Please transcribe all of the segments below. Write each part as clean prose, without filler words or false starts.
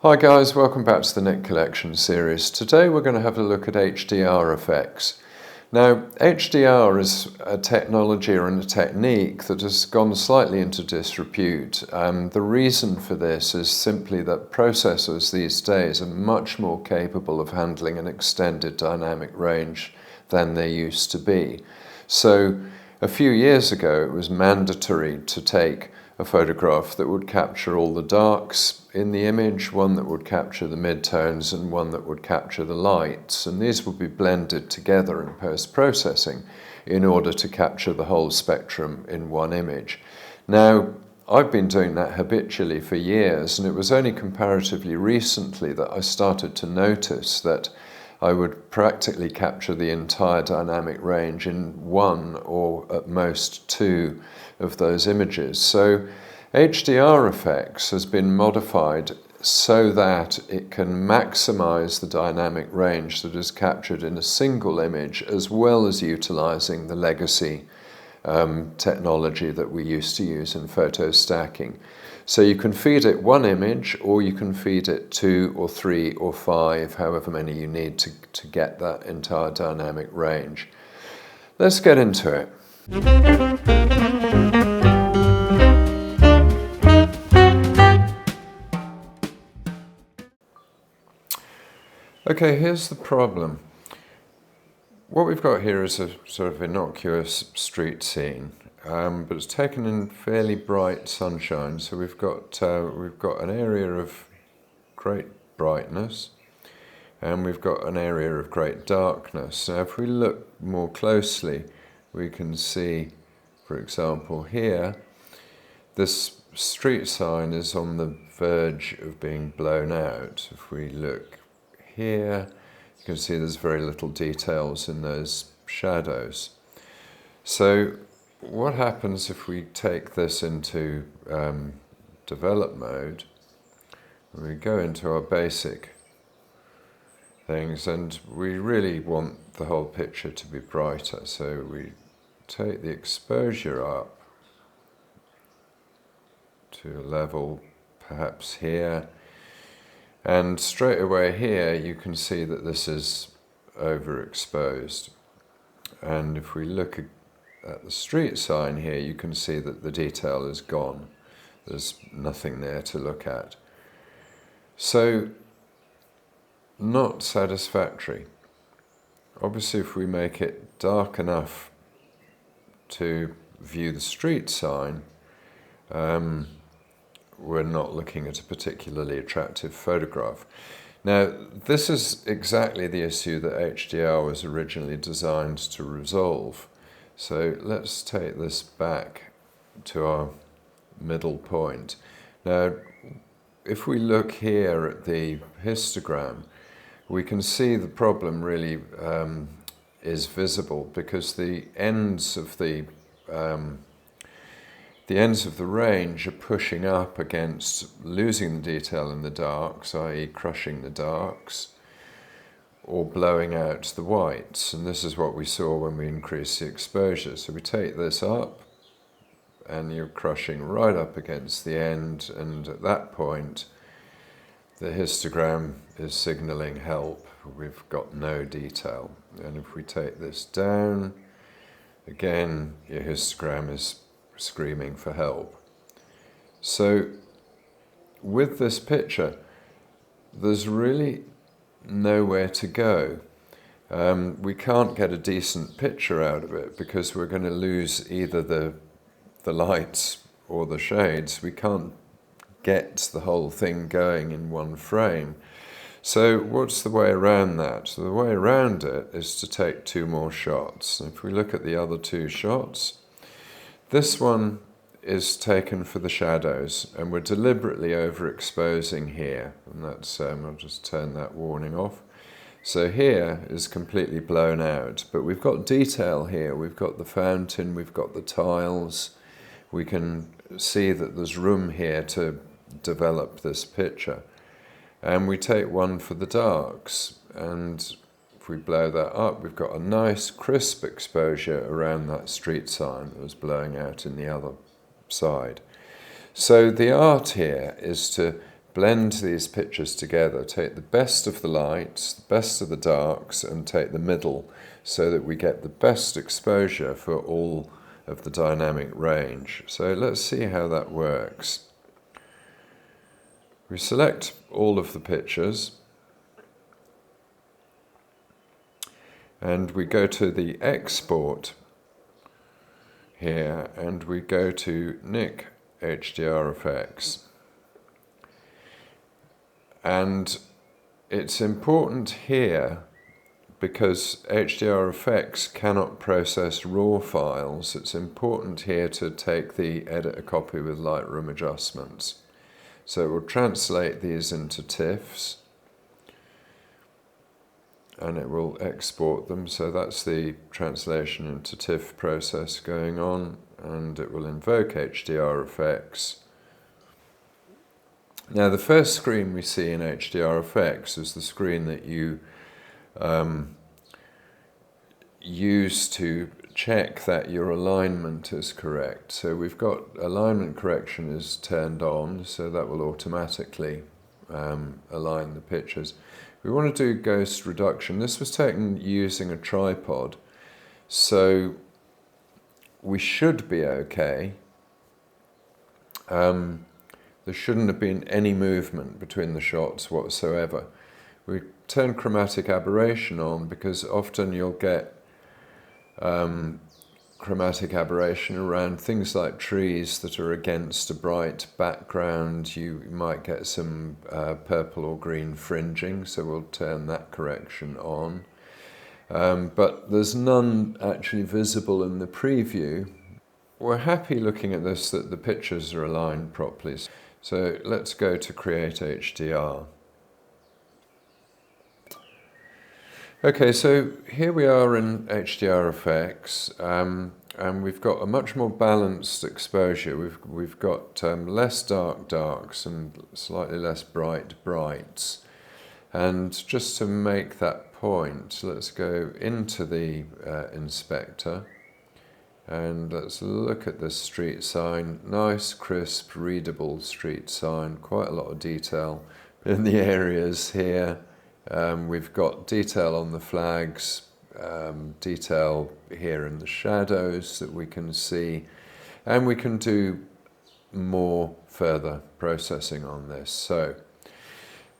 Hi guys, welcome back to the Nik Collection series. Today we're going to have a look at HDR Efex. Now, HDR is a technology or a technique that has gone slightly into disrepute. The reason for this is simply that processors these days are much more capable of handling an extended dynamic range than they used to be. So a few years ago it was mandatory to take a photograph that would capture all the darks in the image, one that would capture the midtones and one that would capture the lights, and these would be blended together in post-processing in order to capture the whole spectrum in one image. Now, I've been doing that habitually for years, and it was only comparatively recently that I started to notice that I would practically capture the entire dynamic range in one or at most two of those images. So HDR Efex has been modified so that it can maximize the dynamic range that is captured in a single image, as well as utilizing the legacy technology that we used to use in photo stacking. So you can feed it one image, or you can feed it 2 or 3 or 5, however many you need to get that entire dynamic range. Let's get into it. Okay, here's the problem. What we've got here is a sort of innocuous street scene, but it's taken in fairly bright sunshine. So we've got an area of great brightness, and we've got an area of great darkness. Now, if we look more closely, we can see, for example, here, this street sign is on the verge of being blown out. If we look here, you can see there's very little details in those shadows. So what happens if we take this into develop mode, and we go into our basic things, and we really want the whole picture to be brighter, so we take the exposure up to a level perhaps here, and straight away here you can see that this is overexposed. And if we look at the street sign here, you can see that the detail is gone. There's nothing there to look at. So, not satisfactory. Obviously, if we make it dark enough to view the street sign, we're not looking at a particularly attractive photograph. Now, this is exactly the issue that HDR was originally designed to resolve. So let's take this back to our middle point. Now, if we look here at the histogram, we can see the problem really is visible, because the ends of the range are pushing up against losing the detail in the darks, i.e. crushing the darks, or blowing out the whites. And this is what we saw when we increased the exposure. So we take this up, and you're crushing right up against the end, and at that point the histogram is signaling help. We've got no detail. And if we take this down, again your histogram is screaming for help. So with this picture, there's really nowhere to go. We can't get a decent picture out of it, because we're going to lose either the lights or the shades. We can't get the whole thing going in one frame. So what's the way around that? So the way around it is to take 2 more shots. If we look at the other 2 shots, this one is taken for the shadows, and we're deliberately overexposing here, and that's, I'll just turn that warning off. So here is completely blown out, but we've got detail here. We've got the fountain, we've got the tiles. We can see that there's room here to develop this picture. And we take one for the darks, and if we blow that up, we've got a nice crisp exposure around that street sign that was blowing out in the other side. So the art here is to blend these pictures together, take the best of the lights, the best of the darks, and take the middle so that we get the best exposure for all of the dynamic range. So let's see how that works. We select all of the pictures and we go to the export here and we go to Nik HDR Efex. And it's important here because HDR Efex cannot process raw files. It's important here to take the edit a copy with Lightroom adjustments. So it will translate these into TIFFs and it will export them. So that's the translation into TIFF process going on, and it will invoke HDR Efex. Now the first screen we see in HDR Efex is the screen that you use to check that your alignment is correct. So we've got alignment correction is turned on, so that will automatically align the pictures. We want to do ghost reduction. This was taken using a tripod, so we should be okay. There shouldn't have been any movement between the shots whatsoever. We turn chromatic aberration on because often you'll get chromatic aberration around things like trees that are against a bright background. You might get some purple or green fringing, so we'll turn that correction on. But there's none actually visible in the preview. We're happy looking at this that the pictures are aligned properly. So let's go to Create HDR. Okay, so here we are in HDR Efex, and we've got a much more balanced exposure. We've got less darks and slightly less brights. And just to make that point, let's go into the inspector and let's look at this street sign. Nice, crisp, readable street sign. Quite a lot of detail in the areas here. We've got detail on the flags, detail here in the shadows that we can see, and we can do more further processing on this. So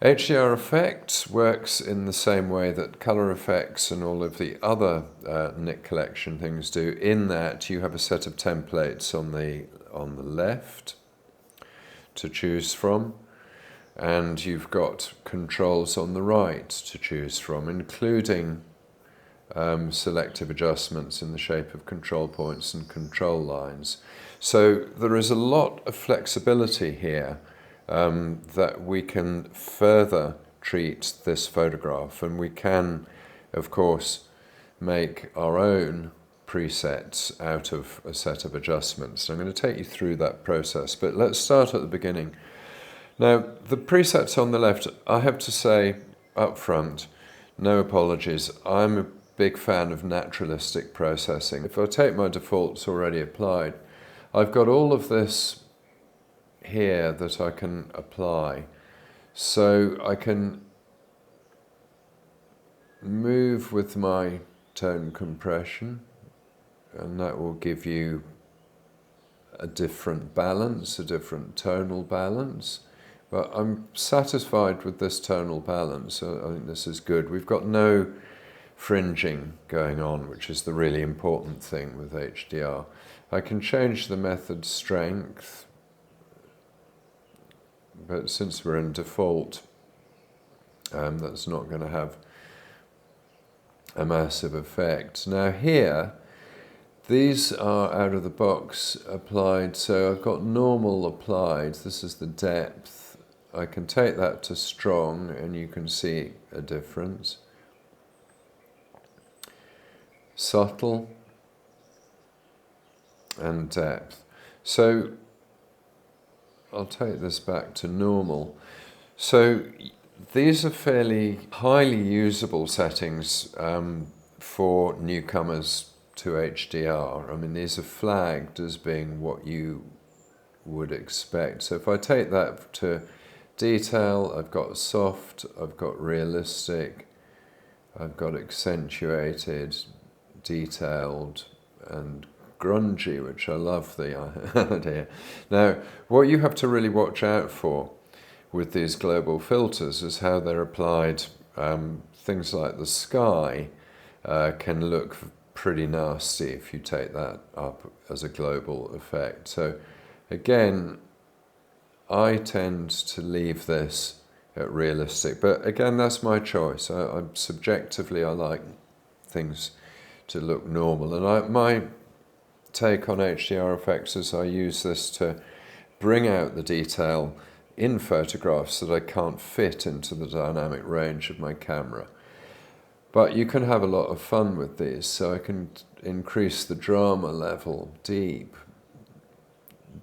HDR Efex works in the same way that Color Efex and all of the other Nik Collection things do, in that you have a set of templates on the left to choose from, and you've got controls on the right to choose from, including selective adjustments in the shape of control points and control lines. So there is a lot of flexibility here that we can further treat this photograph, and we can, of course, make our own presets out of a set of adjustments. I'm going to take you through that process, but let's start at the beginning. Now, the presets on the left, I have to say up front, no apologies, I'm a big fan of naturalistic processing. If I take my defaults already applied, I've got all of this here that I can apply. So I can move with my tone compression, and that will give you a different balance, a different tonal balance. But I'm satisfied with this tonal balance, so I think this is good. We've got no fringing going on, which is the really important thing with HDR. I can change the method strength, but since we're in default, that's not going to have a massive effect. Now here, these are out of the box applied, so I've got normal applied. This is the depth. I can take that to strong and you can see a difference. Subtle and depth. So I'll take this back to normal. So these are fairly highly usable settings for newcomers to HDR. I mean, these are flagged as being what you would expect. So if I take that to detail, I've got soft, I've got realistic, I've got accentuated, detailed, and grungy, which I love the idea. Now, what you have to really watch out for with these global filters is how they're applied. Things like the sky can look pretty nasty if you take that up as a global effect. So again, I tend to leave this at realistic, but again, that's my choice. Subjectively, I like things to look normal, and my take on HDR Efex is I use this to bring out the detail in photographs that I can't fit into the dynamic range of my camera. But you can have a lot of fun with these, so I can increase the drama level, deep,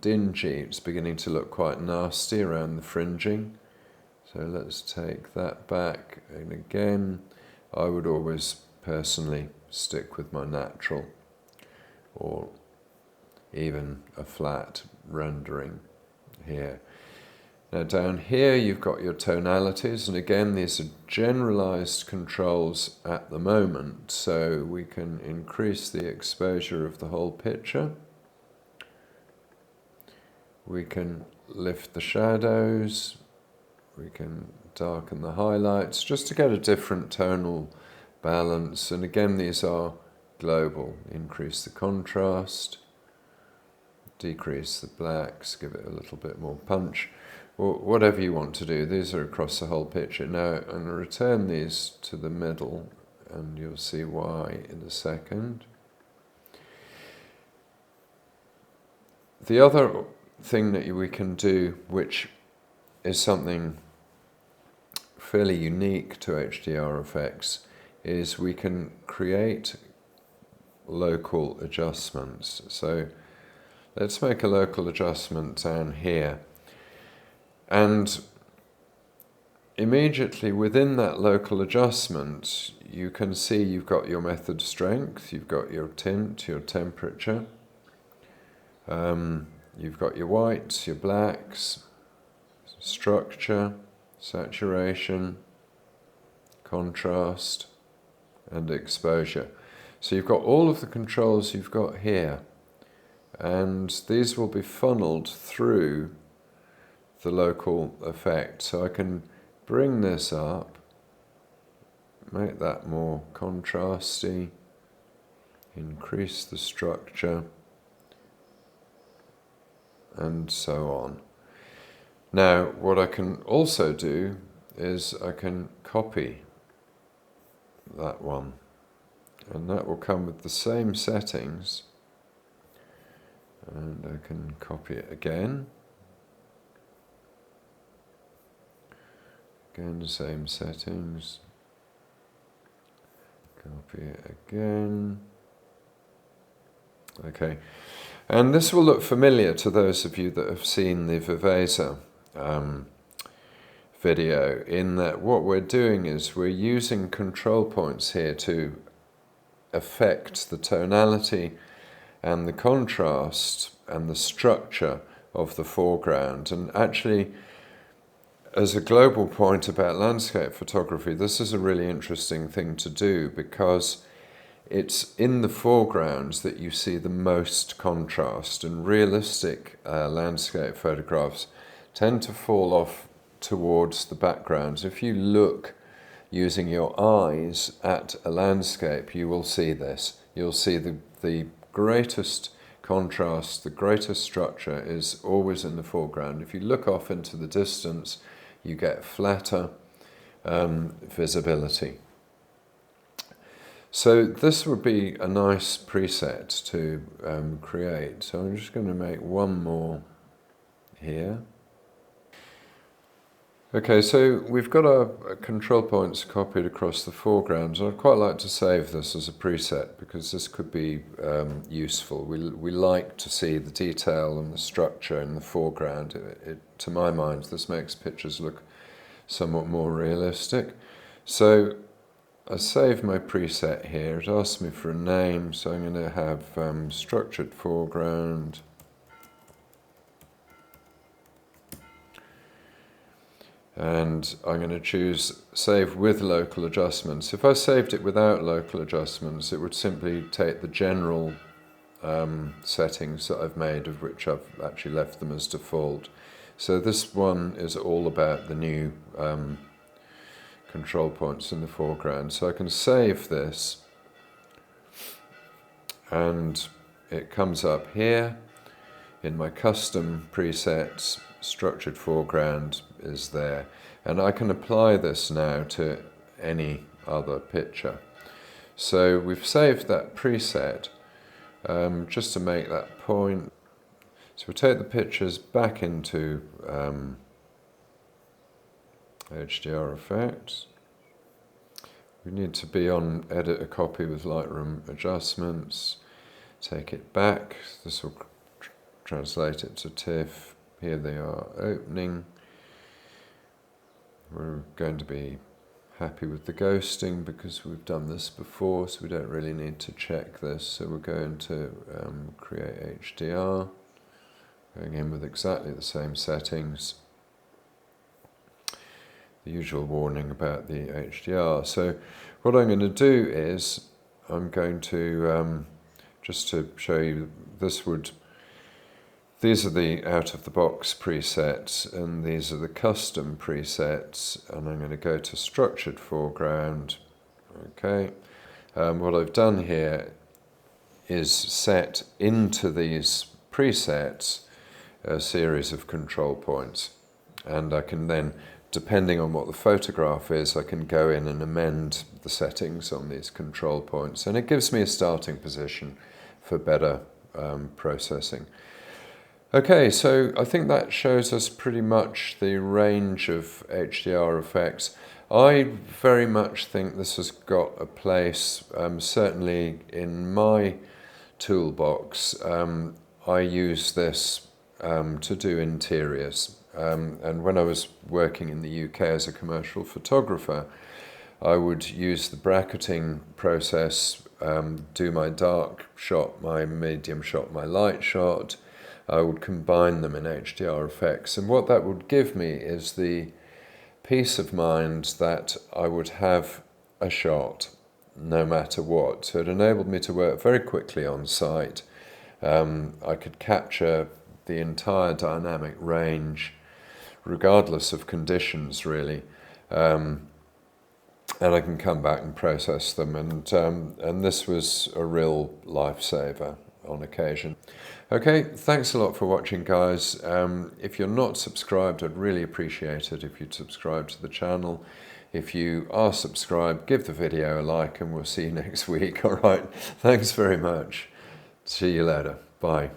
dingy. It's beginning to look quite nasty around the fringing. So let's take that back, and again, I would always personally stick with my natural, or even a flat rendering here. Now down here you've got your tonalities, and again these are generalized controls at the moment, so we can increase the exposure of the whole picture. We can lift the shadows, we can darken the highlights, just to get a different tonal balance, and again these are global. Increase the contrast, decrease the blacks, give it a little bit more punch, or whatever you want to do. These are across the whole picture. Now I'm going to return these to the middle, and you'll see why in a second. The other thing that we can do, which is something fairly unique to HDR Efex, is we can create local adjustments. So let's make a local adjustment down here. And immediately within that local adjustment, you can see you've got your method strength, you've got your tint, your temperature, you've got your whites, your blacks, structure, saturation, contrast, and exposure. So you've got all of the controls you've got here, and these will be funneled through the local effect. So I can bring this up, make that more contrasty, increase the structure, and so on. Now what I can also do is I can copy that one, and that will come with the same settings, and I can copy it again. Again, the same settings, copy it again. Okay, and this will look familiar to those of you that have seen the Viveza video, in that what we're doing is we're using control points here to affect the tonality and the contrast and the structure of the foreground. And actually, as a global point about landscape photography, this is a really interesting thing to do, because it's in the foregrounds that you see the most contrast, and realistic landscape photographs tend to fall off towards the backgrounds. If you look using your eyes at a landscape, you will see this. You'll see the greatest contrast, the greatest structure is always in the foreground. If you look off into the distance, you get flatter visibility. So this would be a nice preset to create. So I'm just going to make one more here. Okay, so we've got our control points copied across the foreground. I'd quite like to save this as a preset, because this could be useful. We like to see the detail and the structure in the foreground. To my mind, this makes pictures look somewhat more realistic. So I save my preset here. It asks me for a name, so I'm going to have structured foreground. and I'm going to choose Save with Local Adjustments. If I saved it without local adjustments, it would simply take the general settings that I've made, of which I've actually left them as default. So this one is all about the new control points in the foreground. So I can save this, and it comes up here in my custom presets. Structured foreground is there, and I can apply this now to any other picture. So we've saved that preset. Just to make that point, so we'll take the pictures back into HDR Efex. We need to be on Edit a Copy with Lightroom Adjustments. Take it back. This will translate it to TIFF. Here they are opening. We're going to be happy with the ghosting because we've done this before, so we don't really need to check this. So we're going to create HDR, going in with exactly the same settings. The usual warning about the HDR. So what I'm going to do is I'm going to, just to show you, these are the out-of-the-box presets, and these are the custom presets, and I'm going to go to Structured Foreground. Okay, what I've done here is set into these presets a series of control points, and I can then, depending on what the photograph is, I can go in and amend the settings on these control points, and it gives me a starting position for better processing. Okay, so I think that shows us pretty much the range of HDR effects. I very much think this has got a place, certainly in my toolbox. I use this to do interiors. And when I was working in the UK as a commercial photographer, I would use the bracketing process, do my dark shot, my medium shot, my light shot. I would combine them in HDR Efex, and what that would give me is the peace of mind that I would have a shot no matter what. So it enabled me to work very quickly on site. I could capture the entire dynamic range regardless of conditions, really, and I can come back and process them, and this was a real lifesaver on occasion. Okay, thanks a lot for watching, guys. If you're not subscribed, I'd really appreciate it if you'd subscribe to the channel. If you are subscribed, give the video a like, and we'll see you next week. All right, thanks very much. See you later. Bye.